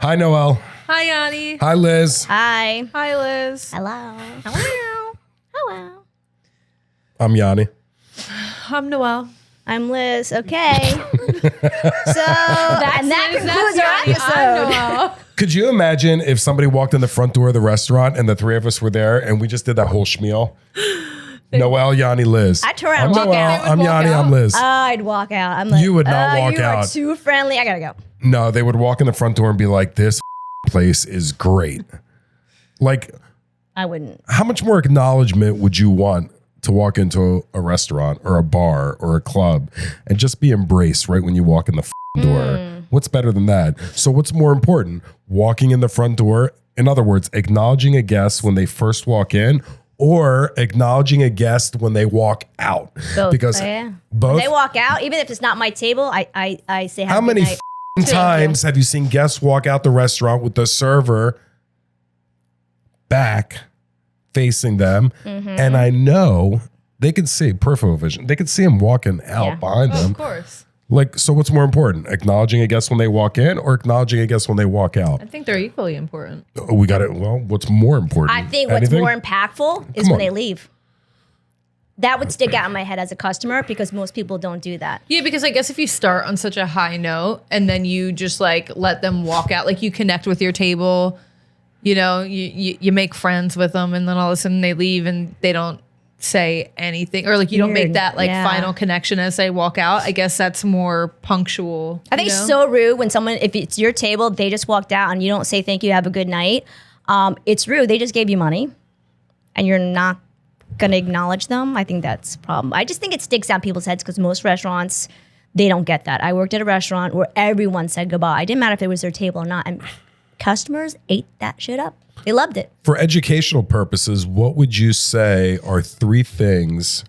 Hi, Noelle. Hi, Yianni. Hi, Liz. Hi. Hi, Liz. Hello. Hello. Hello. I'm Yianni. I'm Noelle. I'm Liz. Okay. That concludes our I'm episode. Noelle. Could you imagine if somebody walked in the front door of the restaurant and the three of us were there and we just did that whole spiel? Noelle, Yianni, Liz. I'd turn around I'm and walk Noelle. out. I'm They would walk Yianni. out. I'm Liz. I'd walk out. I'm like, You would not walk you out. are too friendly. I gotta go. No, they would walk in the front door and be like, this place is great. Like, I wouldn't. how much more acknowledgement would you want to walk into a restaurant or a bar or a club and just be embraced right when you walk in the door? What's better than that? So what's more important? Walking in the front door, in other words, acknowledging a guest when they first walk in, or acknowledging a guest when they walk out? Both. Because When both. they walk out, even if it's not my table, I say How have a many good night. times have you seen guests walk out the restaurant with the server back facing them? And I know they can see peripheral vision. They can see him walking out Yeah. behind Oh, them. of course. Like, so what's more important? Acknowledging a guest when they walk in or acknowledging a guest when they walk out? I think they're equally important. We got it. Well, what's more important? I think what's Anything? more impactful is Come when on. they leave. That would stick out in my head as a customer because most people don't do that. Yeah, because I guess if you start on such a high note and then you just like let them walk out, like you connect with your table, you know, you make friends with them, and then all of a sudden they leave and they don't say anything, or like you don't make Weird. that like Yeah. final connection as they walk out. I guess that's more punctual. I think you it's know? so rude when someone, if it's your table, they just walked out and you don't say thank you, have a good night. It's rude. They just gave you money and you're not going to acknowledge them. I think that's a problem. I just think it sticks out people's heads because most restaurants, they don't get that. I worked at a restaurant where everyone said goodbye. It didn't matter if it was their table or not. And customers ate that shit up. They loved it. For educational purposes, what would you say are three things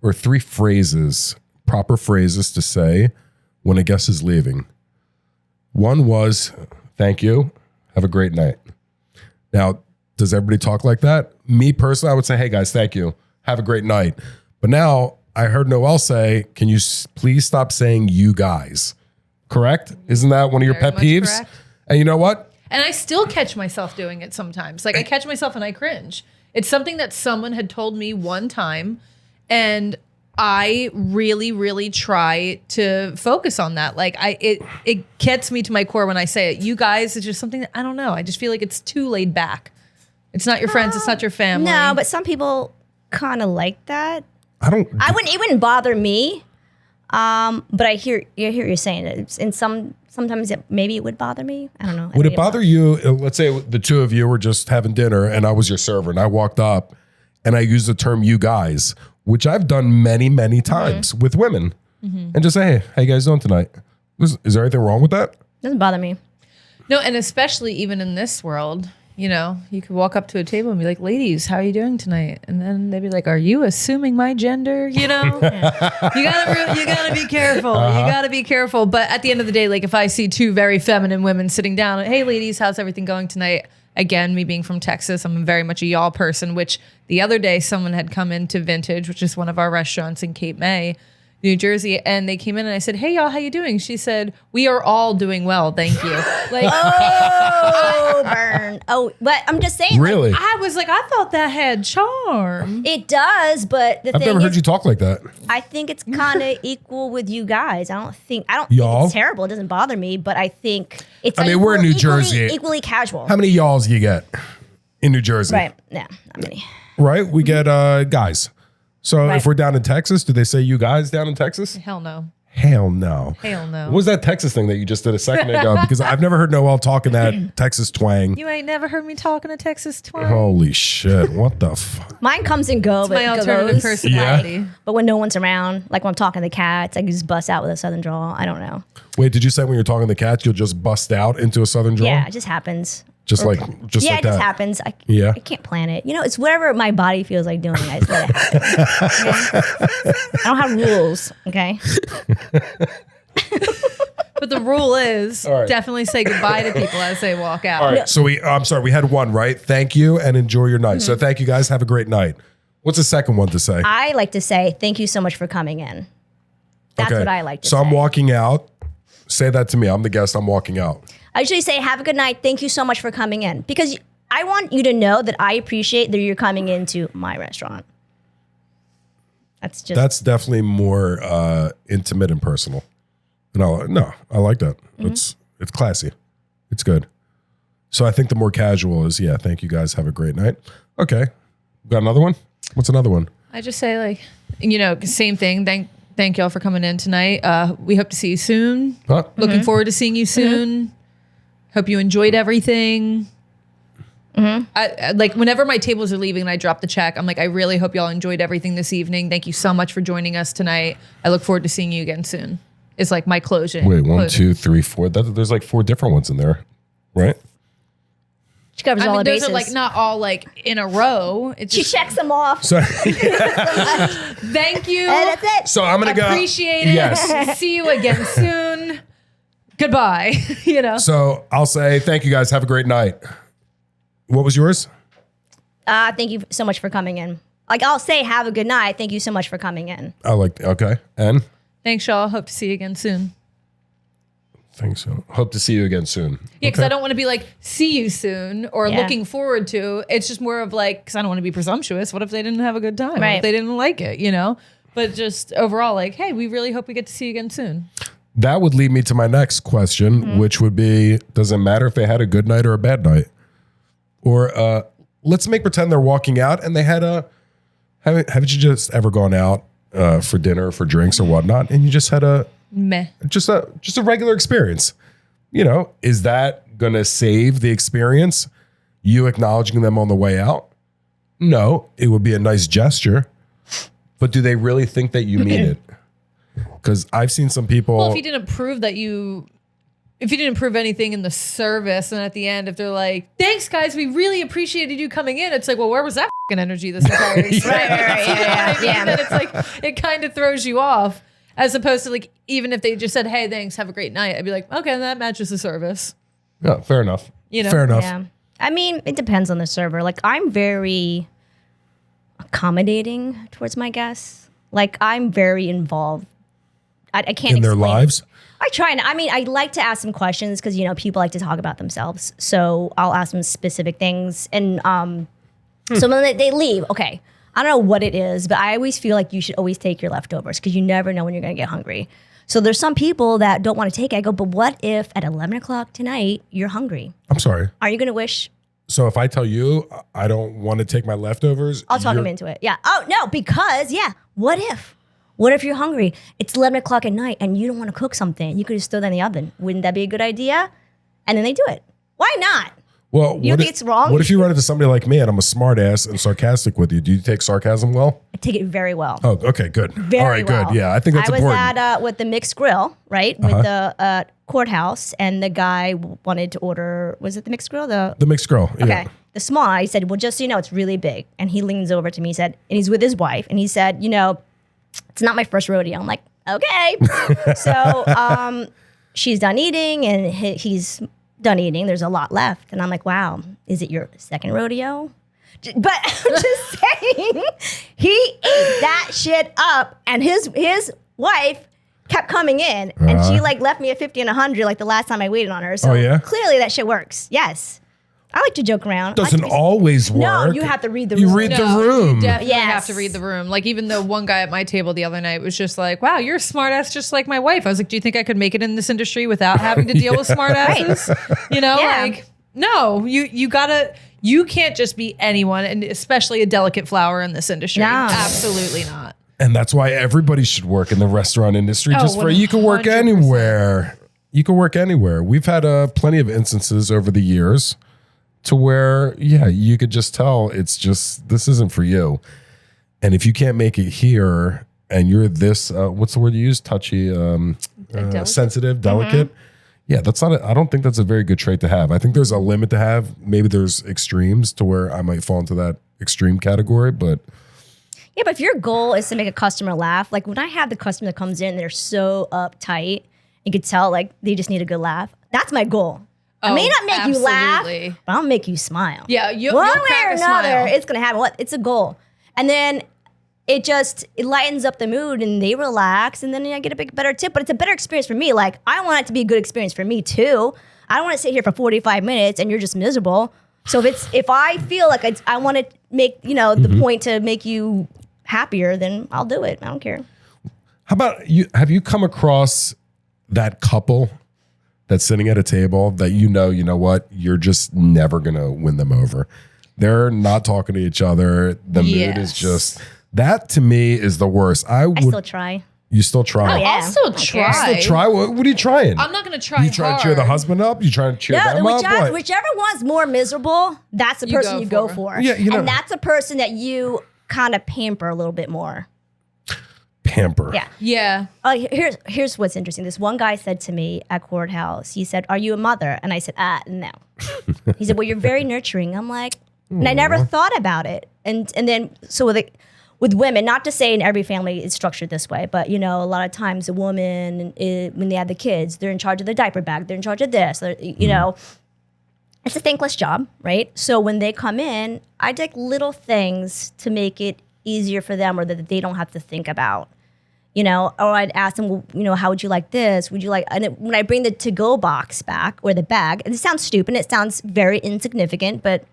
or three phrases, proper phrases to say when a guest is leaving? One was, thank you, have a great night. Now, does everybody talk like that? Me personally, I would say, hey guys, thank you, have a great night. But now I heard Noelle say, can you please stop saying you guys? Correct? Isn't that one of your Very pet much peeves? correct. And you know what? And I still catch myself doing it sometimes. Like I catch myself and I cringe. It's something that someone had told me one time, and I really, really try to focus on that. Like it gets me to my core when I say it. You guys, it's just something that I don't know. I just feel like it's too laid back. It's not your friends. It's not your family. No, but some people kind of like that. I don't. It wouldn't bother me. But I hear you're saying it. And sometimes maybe it would bother me. I don't know. Would it bother you? Let's say the two of you were just having dinner and I was your server and I walked up and I used the term you guys, which I've done many, many times with women, and just say, hey, how you guys doing tonight? Is there anything wrong with that? Doesn't bother me. No, and especially even in this world, you know, you could walk up to a table and be like, ladies, how are you doing tonight? And then they'd be like, are you assuming my gender? You know, you gotta be careful. You gotta be careful. But at the end of the day, like if I see two very feminine women sitting down, hey ladies, how's everything going tonight? Again, me being from Texas, I'm very much a y'all person, which the other day someone had come into Vintage, which is one of our restaurants in Cape May, New Jersey, and they came in and I said, hey y'all, how you doing? She said, we are all doing well, thank you. Like, Oh, burn. Oh, but I'm just saying. like, Really? I was like, I thought that had charm. it does, but the I've thing never heard is, you talk like that. I think it's kind of equal with you guys. I don't think Y'all? it's terrible. It doesn't bother me, but I think it's. I mean, we're in New Jersey. equally casual. How many y'alls do you get in New Jersey? Right? Yeah, not many. Right? We get guys. So Right. if we're down in Texas, do they say you guys down in Texas? Hell no. Hell no. Hell no. What was that Texas thing that you just did a second ago? Because I've never heard Noelle talking that Texas twang. You ain't never heard me talking a Texas twang. Holy shit. What the fuck? Mine comes and go, It's my but alternative goes. personality. But when no one's around, like when I'm talking to the cats, I can just bust out with a southern drawl. I don't know. Wait, did you say when you're talking to the cats, you'll just bust out into a southern drawl? Yeah, it just happens. Just like yeah, like it just that. happens. Yeah. I can't plan it. You know, it's whatever my body feels like doing. I just let it happen. Okay? I don't have rules. Okay. But the rule is All right. definitely say goodbye to people as they walk out. All right. So I'm sorry, we had one, right? Thank you and enjoy your night. So thank you guys. Have a great night. What's the second one to say? I like to say thank you so much for coming in. That's what I like to So say. I'm walking out. Say that to me. I'm the guest. I'm walking out. I usually say, have a good night. Thank you so much for coming in. Because I want you to know that I appreciate that you're coming into my restaurant. That's definitely more intimate and personal. And I like that. It's classy. It's good. So I think the more casual is, thank you guys. Have a great night. Okay. Got another one? What's another one? I just say like, same thing. Thank y'all for coming in tonight. We hope to see you soon. Huh? Looking forward to seeing you soon. Hope you enjoyed everything. I like whenever my tables are leaving and I drop the check, I'm like, I really hope y'all enjoyed everything this evening. Thank you so much for joining us tonight. I look forward to seeing you again soon. It's like my closing. Wait, 1, 2, 3, 4. There's like 4 different ones in there, right? She covers all the those bases. are like not all like in a row. It's She just, checks them off. So, thank you. And that's it. so I'm going to go. Appreciate it. Yes. See you again soon. Goodbye. So I'll say thank you guys. Have a great night. What was yours? Thank you so much for coming in. Like I'll say, have a good night. Thank you so much for coming in. Okay. And? Thanks, y'all. Hope to see you again soon. Thanks so. Hope to see you again soon. Yeah, because I don't want to be like, see you soon or looking forward to. It's just more of like, because I don't want to be presumptuous. What if they didn't have a good time? What if they didn't like it, But just overall, like, hey, we really hope we get to see you again soon. That would lead me to my next question, which would be, does it matter if they had a good night or a bad night? Or let's make pretend they're walking out and they had haven't you just ever gone out for dinner, for drinks or whatnot, and you just had just a regular experience? Is that going to save the experience? You acknowledging them on the way out? No, it would be a nice gesture. But do they really think that you mean it? Because I've seen some people. Well, if you didn't prove anything in the service, and at the end, if they're like, "Thanks, guys, we really appreciated you coming in," it's like, well, where was that fucking energy this entire experience? Yeah. Then it's like it kind of throws you off, as opposed to like even if they just said, "Hey, thanks, have a great night," I'd be like, "Okay, that matches the service." Yeah, fair enough. Fair enough. Yeah. I mean, it depends on the server. Like I'm very accommodating towards my guests. Like I'm very involved. I can't In their explain. lives? I try and I like to ask them questions because people like to talk about themselves. So I'll ask them specific things. And so when they leave, okay, I don't know what it is, but I always feel like you should always take your leftovers because you never know when you're going to get hungry. So there's some people that don't want to take it. I go, but what if at 11 o'clock tonight you're hungry? I'm sorry. Are you going to wish? So if I tell you I don't want to take my leftovers, I'll talk them into it. Yeah. Oh, no, because, what if? What if you're hungry? It's 11 o'clock at night and you don't want to cook something. You could just throw that in the oven. Wouldn't that be a good idea? And then they do it. Why not? Well, You think it's wrong? What if you run into somebody like me and I'm a smart ass and sarcastic with you? Do you take sarcasm well? I take it very well. Oh, okay, good. Very All right, well. good. Yeah, I think that's important. I was at with the mixed grill, right? With the courthouse, and the guy wanted to order, was it the mixed grill? The mixed grill. Yeah. Okay. The small, I said, well, just so you know, it's really big. And he leans over to me, and he's with his wife, and he said, it's not my first rodeo. I'm like, okay. So she's done eating and he's done eating. There's a lot left. And I'm like, wow, is it your second rodeo? But I'm just saying, he ate that shit up. And his wife kept coming in and she left me a 50 and 100 like the last time I waited on her. So clearly that shit works. Yes. I like to joke around. Doesn't always work. No, you have to read the room. You read the room. You definitely Yes. have to read the room. Like even the one guy at my table the other night was just like, wow, you're a smart ass just like my wife. I was like, do you think I could make it in this industry without having to deal with smart asses? Like, no, you can't just be anyone, and especially a delicate flower in this industry. No. Absolutely not. And that's why everybody should work in the restaurant industry. Oh, Just for you can work 100%. anywhere. You can work anywhere. We've had plenty of instances over the years to where, you could just tell this isn't for you. And if you can't make it here and you're this, what's the word you use? Touchy, sensitive, delicate. Yeah, I don't think that's a very good trait to have. I think there's a limit to have. Maybe there's extremes to where I might fall into that extreme category, but. Yeah, but if your goal is to make a customer laugh, like when I have the customer that comes in, they're so uptight, you could tell like they just need a good laugh. That's my goal. I may not make you laugh, but I'll make you smile. Yeah, one you'll way crack or a another, smile. it's gonna happen. It's a goal, and then it lightens up the mood, and they relax, and then I get a better tip. But it's a better experience for me. Like I want it to be a good experience for me too. I don't want to sit here for 45 minutes and you're just miserable. So if I feel like I want to make, the point to make you happier, then I'll do it. I don't care. How about you? Have you come across that couple that's sitting at a table that you know what, you're just never going to win them over. They're not talking to each other. The mood is just, that to me is the worst. I still try. You still try? Oh, yeah. I'll still try. Still try? What are you trying? I'm not going to try You trying to cheer the husband up? You trying to cheer them up? What? Whichever one's more miserable, that's the person you go for. Yeah, and that's a person that you kind of pamper a little bit more. Pamper. Yeah. Yeah. Here's what's interesting. This one guy said to me at courthouse, he said, "Are you a mother?" And I said, no. He said, "Well, you're very nurturing." I'm like, and I never thought about it. And then, so with women, not to say in every family it's structured this way, but a lot of times a woman, when they have the kids, they're in charge of the diaper bag, they're in charge of this, it's a thankless job, right? So when they come in, I do little things to make it easier for them or that they don't have to think about. Or I'd ask them, well, how would you like this? Would you like, and when I bring the to-go box back or the bag, and it sounds stupid, it sounds very insignificant, but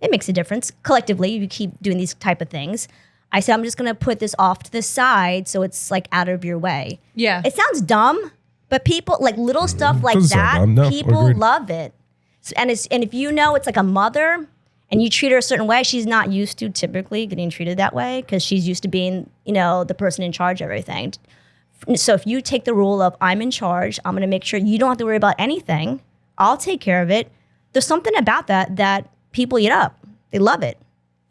it makes a difference. Collectively, you keep doing these type of things. I said, I'm just going to put this off to the side so it's like out of your way. Yeah. It sounds dumb, but people, like little stuff like that, people agreed. love it. And if it's like a mother, and you treat her a certain way, she's not used to typically getting treated that way because she's used to being, the person in charge of everything. So if you take the rule of I'm in charge, I'm going to make sure you don't have to worry about anything. I'll take care of it. There's something about that people eat up. They love it.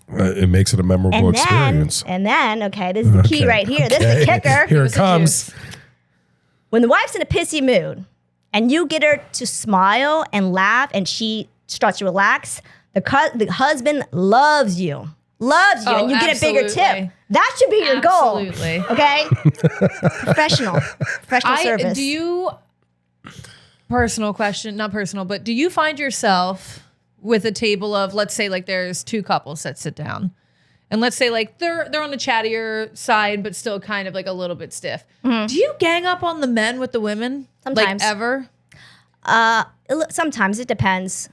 It makes it a memorable experience. And then, this is the key right here. This is the kicker. Here it comes. When the wife's in a pissy mood and you get her to smile and laugh and she starts to relax, the husband loves you, and you get a bigger tip. That should be your goal. Absolutely. Okay? Professional service. Do you, personal question, not personal, but do you find yourself with a table of, let's say like there's two couples that sit down and let's say like they're on the chattier side, but still kind of like a little bit stiff. Mm-hmm. Do you gang up on the men with the women? Sometimes. Like ever? Sometimes. It depends.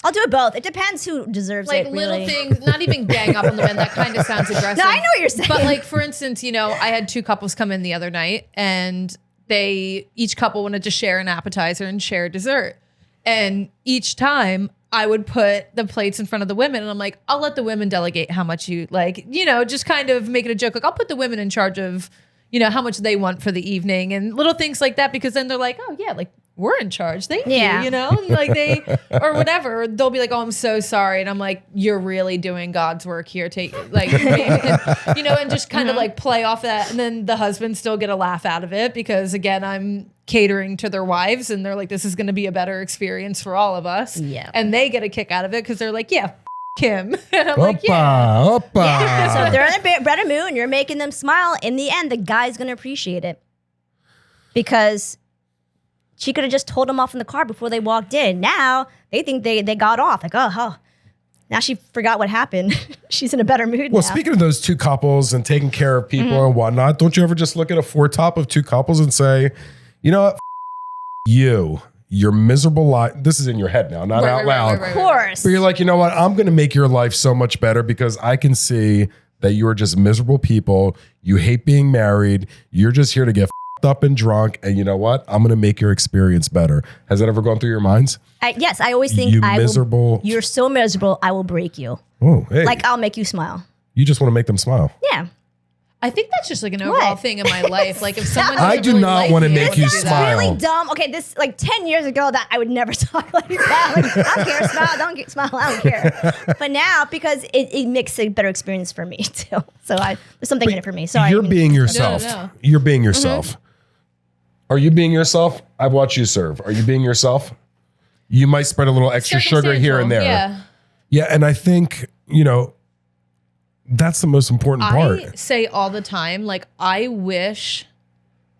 I'll do it both. It depends who deserves like it. Little really. things, not even gang up on the men. That kind of sounds aggressive. No, I know what you're saying. But like, for instance, I had two couples come in the other night and each couple wanted to share an appetizer and share a dessert. And each time I would put the plates in front of the women and I'm like, I'll let the women delegate how much you like, just kind of make it a joke. Like I'll put the women in charge of, how much they want for the evening and little things like that, because then they're like, oh yeah, like we're in charge. Thank you. Like they, or whatever. They'll be like, oh, I'm so sorry. And I'm like, you're really doing God's work here. Take like, and just kind of like play off that. And then the husbands still get a laugh out of it because again, I'm catering to their wives and they're like, this is going to be a better experience for all of us. Yeah. And they get a kick out of it because they're like, yeah, him. And I'm like, yeah. Yeah. So if they're in a better mood and you're making them smile, in the end, the guy's going to appreciate it because she could have just told them off in the car before they walked in. Now they think they got off. Like, oh, now she forgot what happened. She's in a better mood Well, now. speaking of those two couples and taking care of people and whatnot, don't you ever just look at a four-top of two couples and say, you know what, your miserable life. This is in your head now, not out loud. Of course. But you're like, you know what, I'm going to make your life so much better because I can see that you are just miserable people. You hate being married. You're just here to get up and drunk, and you know what? I'm going to make your experience better. Has that ever gone through your minds? Yes, I always think you're so miserable, I will break you. Oh, hey. Like I'll make you smile. You just want to make them smile. Yeah. I think that's just like an overall thing in my life. Like if someone I doesn't do really not like want to me, make I you won't do that. smile. Really dumb. Okay, this like 10 years ago that I would never talk like that. Like, I don't care, smile, smile, I don't care. But now, because it makes a better experience for me too. So there's something in it for me. Sorry. You're being yourself. No. You're being yourself. Are you being yourself? I've watched you serve. Are you being yourself? You might spread a little extra sugar here and there. Yeah. Yeah, and I think, that's the most important part. I say all the time, like, I wish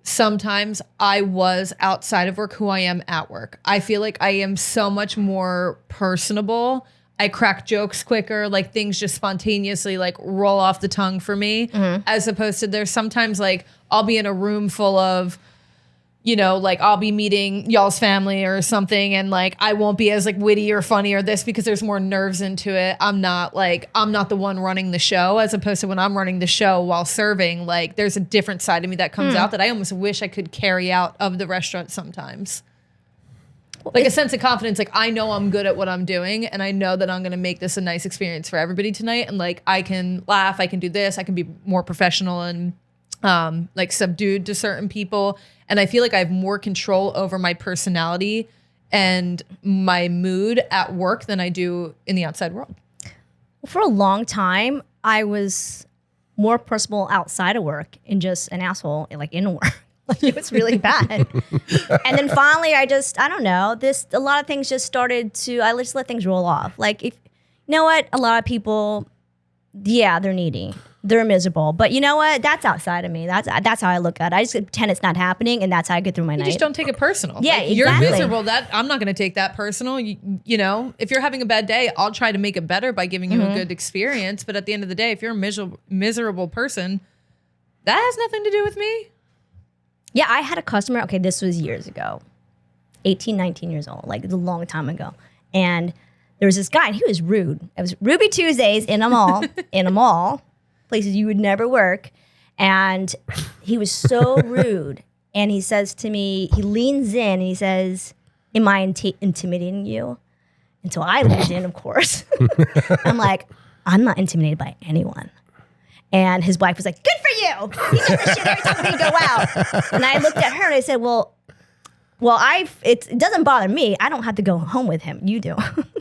sometimes I was outside of work who I am at work. I feel like I am so much more personable. I crack jokes quicker, like things just spontaneously like roll off the tongue for me, as opposed to there's sometimes like I'll be in a room full of, you know, like I'll be meeting y'all's family or something and like I won't be as like witty or funny or this because there's more nerves into it. I'm not the one running the show, as opposed to when I'm running the show while serving, like there's a different side of me that comes out that I almost wish I could carry out of the restaurant sometimes. Like a sense of confidence, like I know I'm good at what I'm doing and I know that I'm going to make this a nice experience for everybody tonight. And like I can laugh, I can do this, I can be more professional and like subdued to certain people. And I feel like I have more control over my personality and my mood at work than I do in the outside world. For a long time, I was more personable outside of work and just an asshole like in work. Like it was really bad. And then finally, I don't know, a lot of things just started to, I just let things roll off. Like, you know what? A lot of people, yeah, they're needy. They're miserable. But you know what? That's outside of me. That's how I look at it. I just pretend it's not happening, and that's how I get through my night. You just don't take it personal. Yeah, like, exactly. You're miserable. I'm not going to take that personal. You know, if you're having a bad day, I'll try to make it better by giving you a good experience. But at the end of the day, if you're a miserable person, that has nothing to do with me. Yeah, I had a customer, okay, this was years ago, 18, 19 years old, like a long time ago. And there was this guy, and he was rude. It was Ruby Tuesdays in a mall, places you would never work. And he was so rude. And he says to me, he leans in and he says, am I intimidating you? And so I leaned in, of course. I'm like, I'm not intimidated by anyone. And his wife was like, good for you. He does this shit every time we go out. And I looked at her and I said, well, it doesn't bother me. I don't have to go home with him. You do.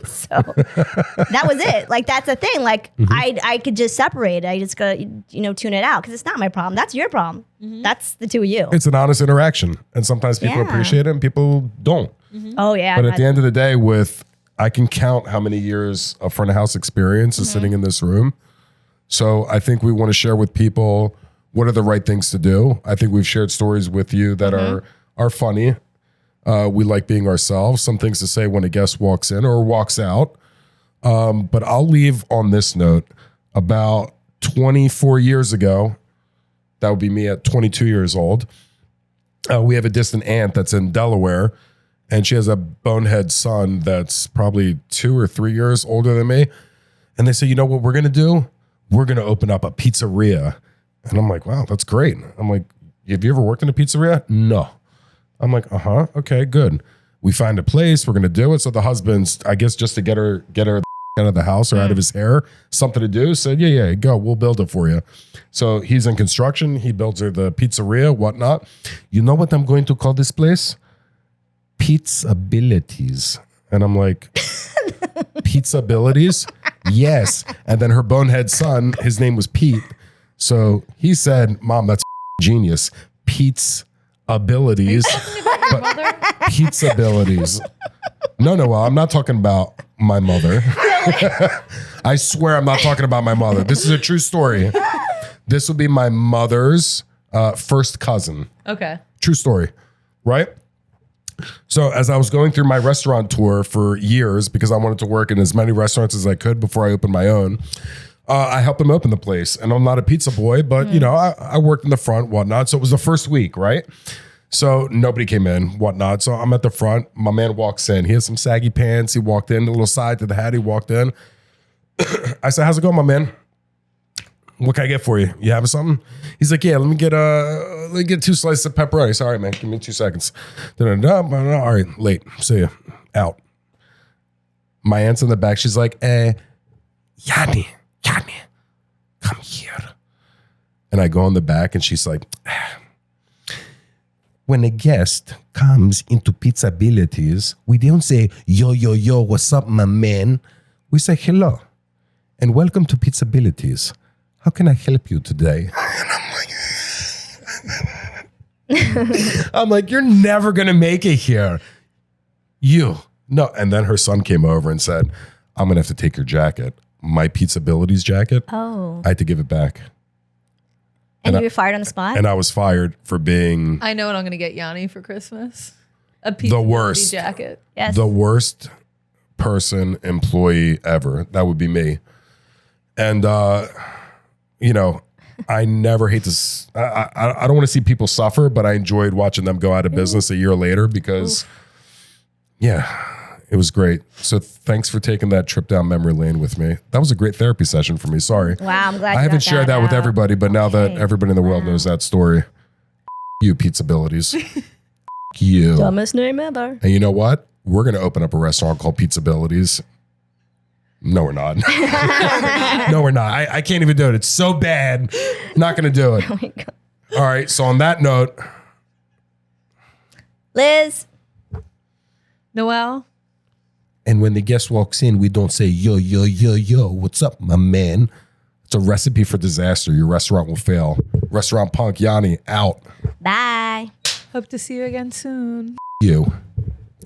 So that was it. Like, that's the thing. Like, I could just separate it. I just go, tune it out because it's not my problem. That's your problem. That's the two of you. It's an honest interaction. And sometimes people appreciate it and people don't. Oh, yeah. But at the end of the day, I can count how many years of front of house experience is sitting in this room. So I think we want to share with people what are the right things to do. I think we've shared stories with you that are funny. We like being ourselves. Some things to say when a guest walks in or walks out. But I'll leave on this note. About 24 years ago, that would be me at 22 years old, we have a distant aunt that's in Delaware, and she has a bonehead son that's probably 2 or 3 years older than me. And they say, you know what we're going to do? We're going to open up a pizzeria. And I'm like, wow, that's great. I'm like, have you ever worked in a pizzeria? No. I'm like, okay, good. We find a place, we're going to do it. So the husband's, I guess just to get her out of the house or out of his hair, something to do, said, yeah, go, we'll build it for you. So he's in construction. He builds her the pizzeria, whatnot. You know what I'm going to call this place? Pizzabilities. And I'm like, Pizzabilities? Yes. And then her bonehead son, his name was Pete. So he said, Mom, that's genius. Pizzabilities. Pizzabilities. No, well, I'm not talking about my mother. I swear I'm not talking about my mother. This is a true story. This would be my mother's first cousin. Okay. True story, right? So as I was going through my restaurant tour for years, because I wanted to work in as many restaurants as I could before I opened my own, I helped him open the place. And I'm not a pizza boy, but I worked in the front, whatnot. So it was the first week, right? So nobody came in, whatnot. So I'm at the front. My man walks in. He has some saggy pants. He walked in, a little side to the hat. He walked in. I said, how's it going, my man? What can I get for you? You have something? He's like, yeah, let me get 2 slices of pepperoni. Sorry, man. Give me 2 seconds. All right, late. See ya. Out. My aunt's in the back. She's like, Yianni, come here. And I go in the back and she's like, when a guest comes into Pizzabilities, we don't say, yo, what's up, my man? We say, hello, and welcome to Pizzabilities. How can I help you today? I'm like, you're never going to make it here. No. And then her son came over and said, I'm going to have to take your jacket, my Pizzabilities jacket. Oh. I had to give it back. And you were fired on the spot? And I was fired for being... I know what I'm going to get Yianni for Christmas. A the worst jacket. Yes. The worst employee ever. That would be me. And, I never hate this. I don't want to see people suffer, but I enjoyed watching them go out of business a year later because, it was great. So thanks for taking that trip down memory lane with me. That was a great therapy session for me. Sorry. Wow, I'm glad I haven't shared that with everybody, but now that Okay. everybody in the world knows that story, you Pizzabilities. You. Dumbest name ever. And you know what? We're going to open up a restaurant called Pizzabilities. No, we're not. No, we're not. I can't even do it. It's so bad. Not going to do it. Oh my God. All right. So on that note, Liz. Noelle. and when the guest walks in, we don't say, yo, yo, yo, yo, what's up, my man? It's a recipe for disaster. Your restaurant will fail. Restaurant punk Yianni out. Bye. Hope to see you again soon. You.